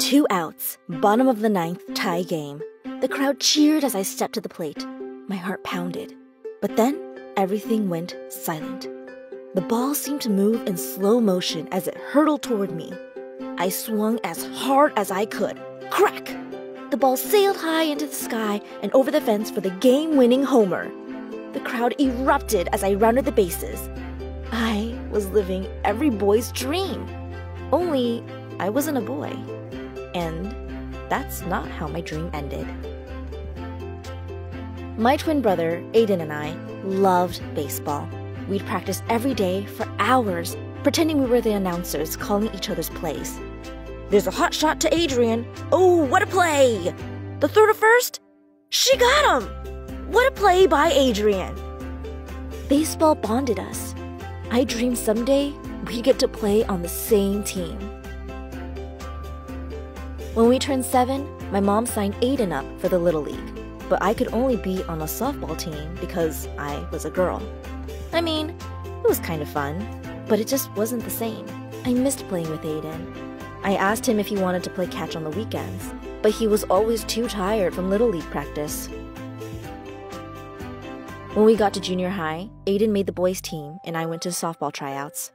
2 outs, bottom of the ninth, tie game. The crowd cheered as I stepped to the plate. My heart pounded. But then, everything went silent. The ball seemed to move in slow motion as it hurtled toward me. I swung as hard as I could. Crack! The ball sailed high into the sky and over the fence for the game-winning homer. The crowd erupted as I rounded the bases. I was living every boy's dream. Only, I wasn't a boy. And that's not how my dream ended. My twin brother, Aiden, and I loved baseball. We'd practice every day for hours, pretending we were the announcers calling each other's plays. There's a hot shot to Adrian. Oh, what a play! The throw to first? She got him! What a play by Adrian! Baseball bonded us. I dreamed someday we'd get to play on the same team. When we turned 7, my mom signed Aiden up for the Little League, but I could only be on a softball team because I was a girl. I mean, it was kind of fun, but it just wasn't the same. I missed playing with Aiden. I asked him if he wanted to play catch on the weekends, but he was always too tired from Little League practice. When we got to junior high, Aiden made the boys' team and I went to softball tryouts.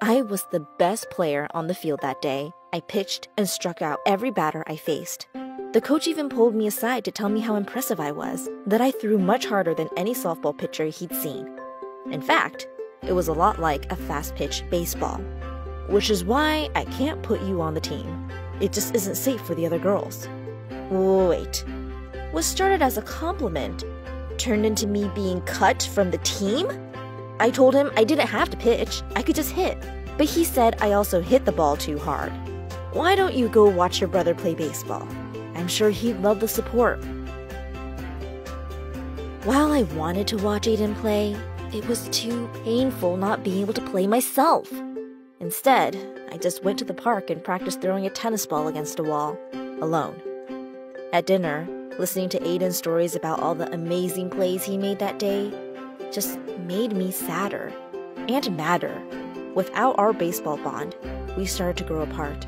I was the best player on the field that day. I pitched and struck out every batter I faced. The coach even pulled me aside to tell me how impressive I was, that I threw much harder than any softball pitcher he'd seen. In fact, it was a lot like a fast-pitch baseball, which is why I can't put you on the team. It just isn't safe for the other girls. Wait, what started as a compliment turned into me being cut from the team? I told him I didn't have to pitch, I could just hit, but he said I also hit the ball too hard. Why don't you go watch your brother play baseball? I'm sure he'd love the support. While I wanted to watch Aiden play, it was too painful not being able to play myself. Instead, I just went to the park and practiced throwing a tennis ball against a wall, alone. At dinner, listening to Aiden's stories about all the amazing plays he made that day just made me sadder and madder. Without our baseball bond, we started to grow apart.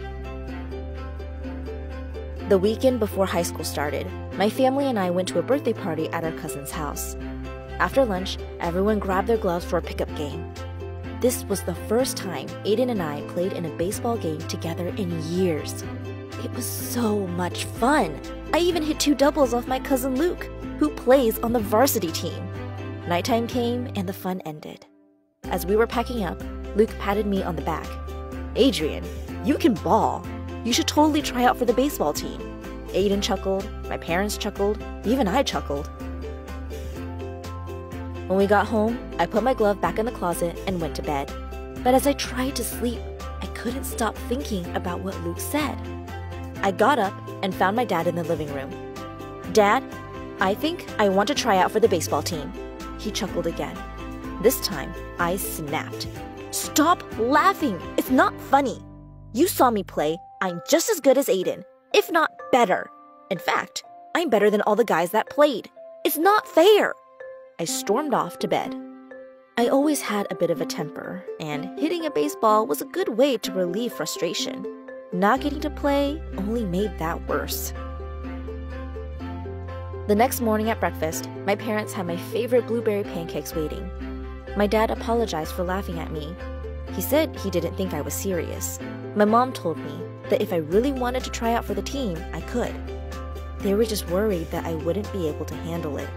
The weekend before high school started, my family and I went to a birthday party at our cousin's house. After lunch, everyone grabbed their gloves for a pickup game. This was the first time Aiden and I played in a baseball game together in years. It was so much fun. I even hit 2 doubles off my cousin Luke, who plays on the varsity team. Nighttime came and the fun ended. As we were packing up, Luke patted me on the back. Adrian, you can ball. You should totally try out for the baseball team. Aiden chuckled, my parents chuckled, even I chuckled. When we got home, I put my glove back in the closet and went to bed. But as I tried to sleep, I couldn't stop thinking about what Luke said. I got up and found my dad in the living room. Dad, I think I want to try out for the baseball team. He chuckled again. This time, I snapped. Stop laughing! It's not funny. You saw me play. I'm just as good as Aiden, if not better. In fact, I'm better than all the guys that played. It's not fair. I stormed off to bed. I always had a bit of a temper, and hitting a baseball was a good way to relieve frustration. Not getting to play only made that worse. The next morning at breakfast, my parents had my favorite blueberry pancakes waiting. My dad apologized for laughing at me. He said he didn't think I was serious. My mom told me that if I really wanted to try out for the team, I could. They were just worried that I wouldn't be able to handle it.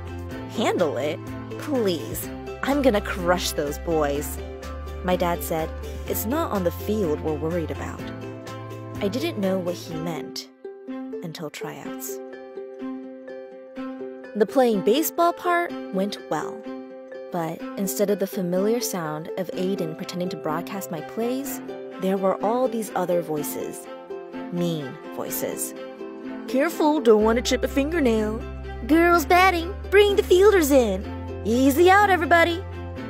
Handle it? Please, I'm gonna crush those boys. My dad said, it's not on the field we're worried about. I didn't know what he meant until tryouts. The playing baseball part went well, but instead of the familiar sound of Aiden pretending to broadcast my plays, there were all these other voices. Mean voices. Careful, don't want to chip a fingernail. Girls batting, bring the fielders in. Easy out, everybody.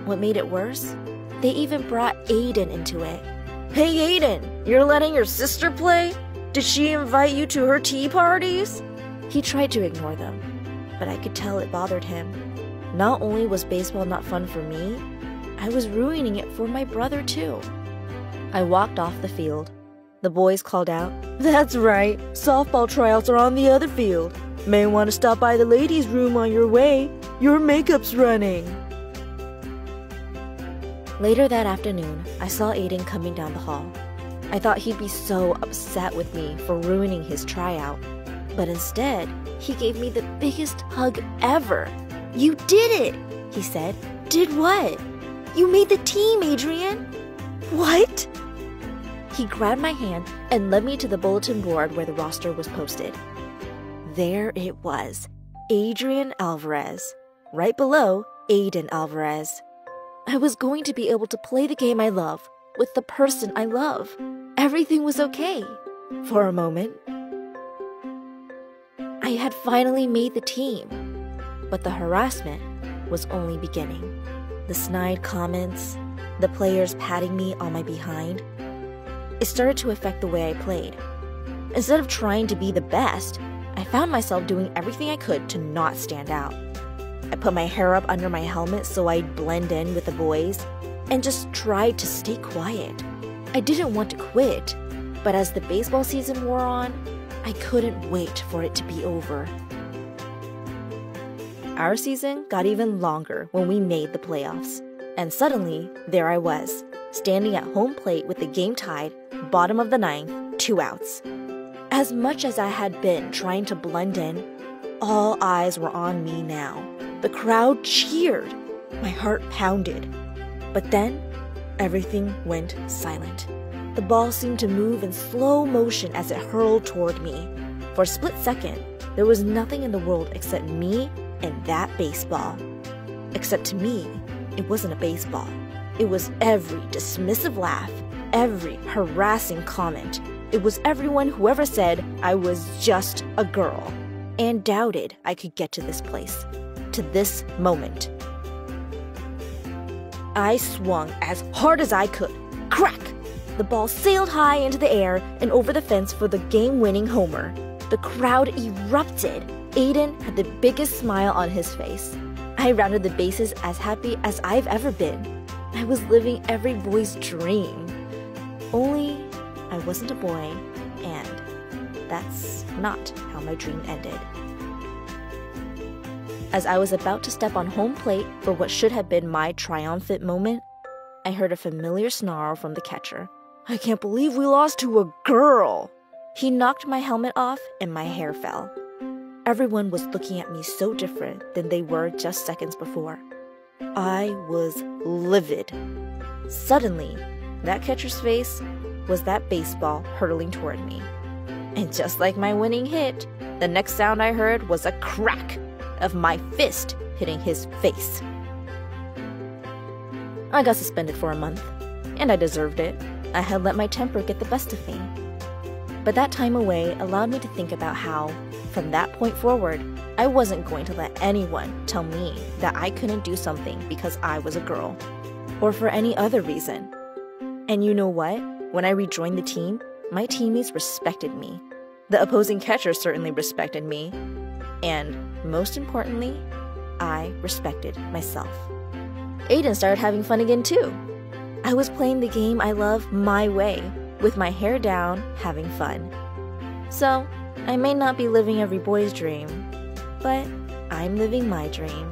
What made it worse? They even brought Aiden into it. Hey, Aiden, you're letting your sister play? Did she invite you to her tea parties? He tried to ignore them, but I could tell it bothered him. Not only was baseball not fun for me, I was ruining it for my brother too. I walked off the field. The boys called out, "That's right, softball tryouts are on the other field. May want to stop by the ladies' room on your way. Your makeup's running." Later that afternoon, I saw Aiden coming down the hall. I thought he'd be so upset with me for ruining his tryout. But instead, he gave me the biggest hug ever. "You did it," he said. "Did what?" "You made the team, Adrian." "What?" He grabbed my hand and led me to the bulletin board where the roster was posted. There it was, Adrian Alvarez. Right below, Aiden Alvarez. I was going to be able to play the game I love with the person I love. Everything was okay. For a moment. I had finally made the team. But the harassment was only beginning. The snide comments, the players patting me on my behind. It started to affect the way I played. Instead of trying to be the best, I found myself doing everything I could to not stand out. I put my hair up under my helmet so I'd blend in with the boys, and just tried to stay quiet. I didn't want to quit, but as the baseball season wore on, I couldn't wait for it to be over. Our season got even longer when we made the playoffs, and suddenly, there I was, standing at home plate with the game tied, bottom of the ninth, 2 outs. As much as I had been trying to blend in, all eyes were on me now. The crowd cheered. My heart pounded. But then, everything went silent. The ball seemed to move in slow motion as it hurled toward me. For a split second, there was nothing in the world except me and that baseball. Except to me, it wasn't a baseball. It was every dismissive laugh, every harassing comment. It was everyone who ever said I was just a girl and doubted I could get to this place, to this moment. I swung as hard as I could. Crack! The ball sailed high into the air and over the fence for the game-winning homer. The crowd erupted. Aiden had the biggest smile on his face. I rounded the bases as happy as I've ever been. I was living every boy's dream. Only I wasn't a boy, and that's not how my dream ended. As I was about to step on home plate for what should have been my triumphant moment, I heard a familiar snarl from the catcher. "I can't believe we lost to a girl!" He knocked my helmet off and my hair fell. Everyone was looking at me so different than they were just seconds before. I was livid. Suddenly, that catcher's face was that baseball hurtling toward me. And just like my winning hit, the next sound I heard was a crack of my fist hitting his face. I got suspended for a month, and I deserved it. I had let my temper get the best of me. But that time away allowed me to think about how, from that point forward, I wasn't going to let anyone tell me that I couldn't do something because I was a girl, or for any other reason. And you know what? When I rejoined the team, my teammates respected me. The opposing catcher certainly respected me. And, most importantly, I respected myself. Aiden started having fun again too. I was playing the game I love my way, with my hair down, having fun. So, I may not be living every boy's dream, but I'm living my dream.